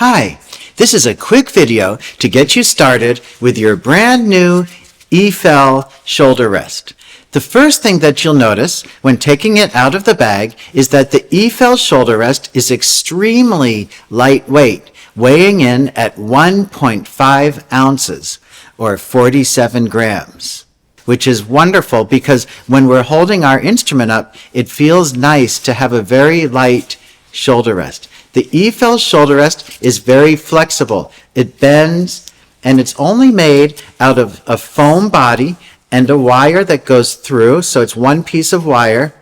Hi, this is a quick video to get you started with your brand new Efel shoulder rest. The first thing that you'll notice when taking it out of the bag is that the Efel shoulder rest is extremely lightweight, weighing in at 1.5 ounces or 47 grams, which is wonderful because when we're holding our instrument up, it feels nice to have a very light shoulder rest. The Efel shoulder rest is very flexible. It bends, and it's only made out of a foam body and a wire that goes through, so it's one piece of wire,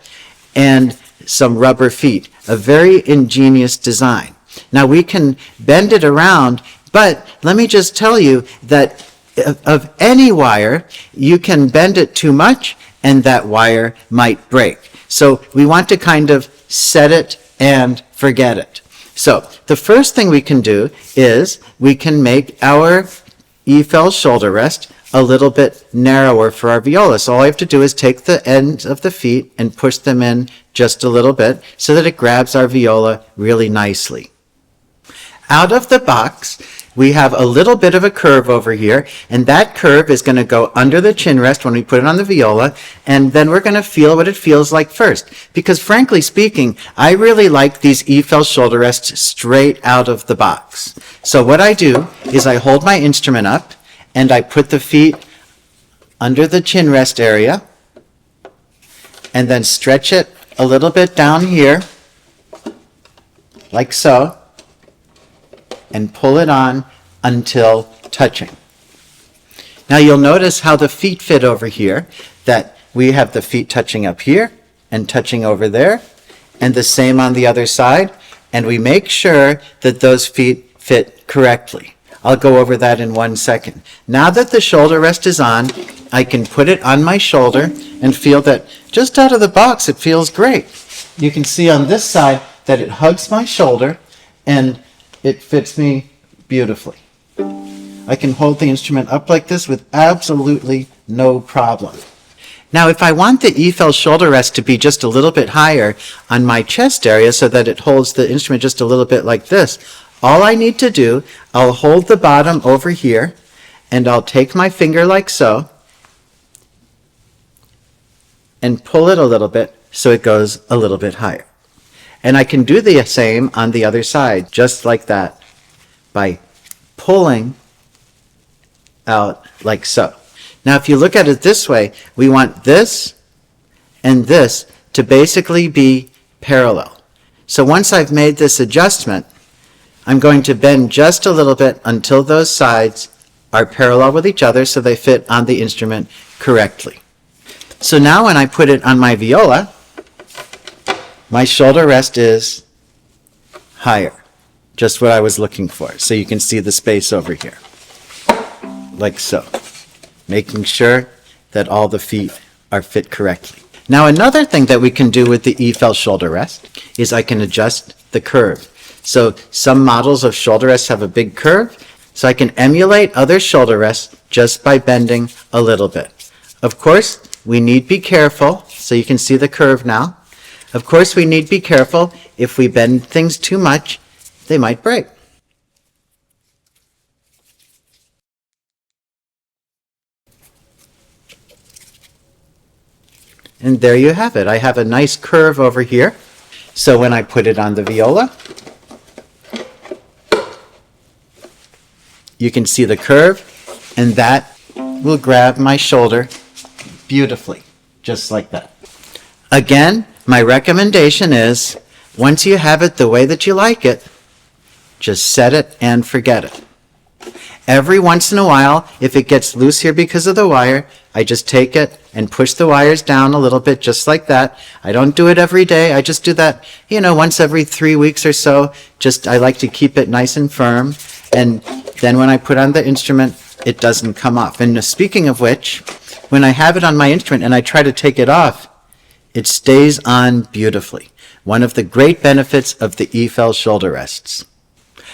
and some rubber feet. A very ingenious design. Now we can bend it around, but let me just tell you that of any wire, you can bend it too much, and that wire might break. So we want to kind of set it and forget it. So the first thing we can do is we can make our Efel shoulder rest a little bit narrower for our viola. So all I have to do is take the ends of the feet and push them in just a little bit so that it grabs our viola really nicely. Out of the box, we have a little bit of a curve over here, and that curve is going to go under the chin rest when we put it on the viola, and then we're going to feel what it feels like first. Because frankly speaking, I really like these Efel shoulder rests straight out of the box. So what I do is I hold my instrument up, and I put the feet under the chin rest area, and then stretch it a little bit down here, like so, and pull it on until touching. Now you'll notice how the feet fit over here, that we have the feet touching up here and touching over there, and the same on the other side, and we make sure that those feet fit correctly. I'll go over that in 1 second. Now that the shoulder rest is on, I can put it on my shoulder and feel that just out of the box it feels great. You can see on this side that it hugs my shoulder and it fits me beautifully. I can hold the instrument up like this with absolutely no problem. Now, if I want the Efel shoulder rest to be just a little bit higher on my chest area so that it holds the instrument just a little bit like this, all I need to do, I'll hold the bottom over here, and I'll take my finger like so, and pull it a little bit so it goes a little bit higher. And I can do the same on the other side, just like that, by pulling out like so. Now, if you look at it this way, we want this and this to basically be parallel. So once I've made this adjustment, I'm going to bend just a little bit until those sides are parallel with each other so they fit on the instrument correctly. So now when I put it on my viola, my shoulder rest is higher, just what I was looking for. So you can see the space over here, like so, making sure that all the feet are fit correctly. Now another thing that we can do with the Efel shoulder rest is I can adjust the curve. So some models of shoulder rests have a big curve, so I can emulate other shoulder rests just by bending a little bit. Of course, we need be careful, so you can see the curve now. Of course, we need be careful. If we bend things too much, they might break. And there you have it. I have a nice curve over here. So when I put it on the viola, you can see the curve, and that will grab my shoulder beautifully, just like that. Again, my recommendation is, once you have it the way that you like it, just set it and forget it. Every once in a while, if it gets loose here because of the wire, I just take it and push the wires down a little bit, just like that. I don't do it every day. I just do that, once every 3 weeks or so. I like to keep it nice and firm. And then when I put on the instrument, it doesn't come off. And speaking of which, when I have it on my instrument and I try to take it off, it stays on beautifully. One of the great benefits of the Efel shoulder rests.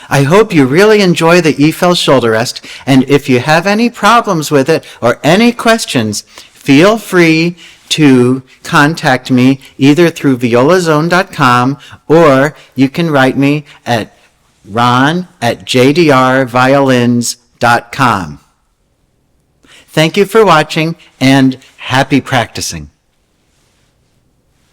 I hope you really enjoy the Efel shoulder rest, and if you have any problems with it or any questions, feel free to contact me either through violazone.com or you can write me at ron@jdrviolins.com. Thank you for watching and happy practicing.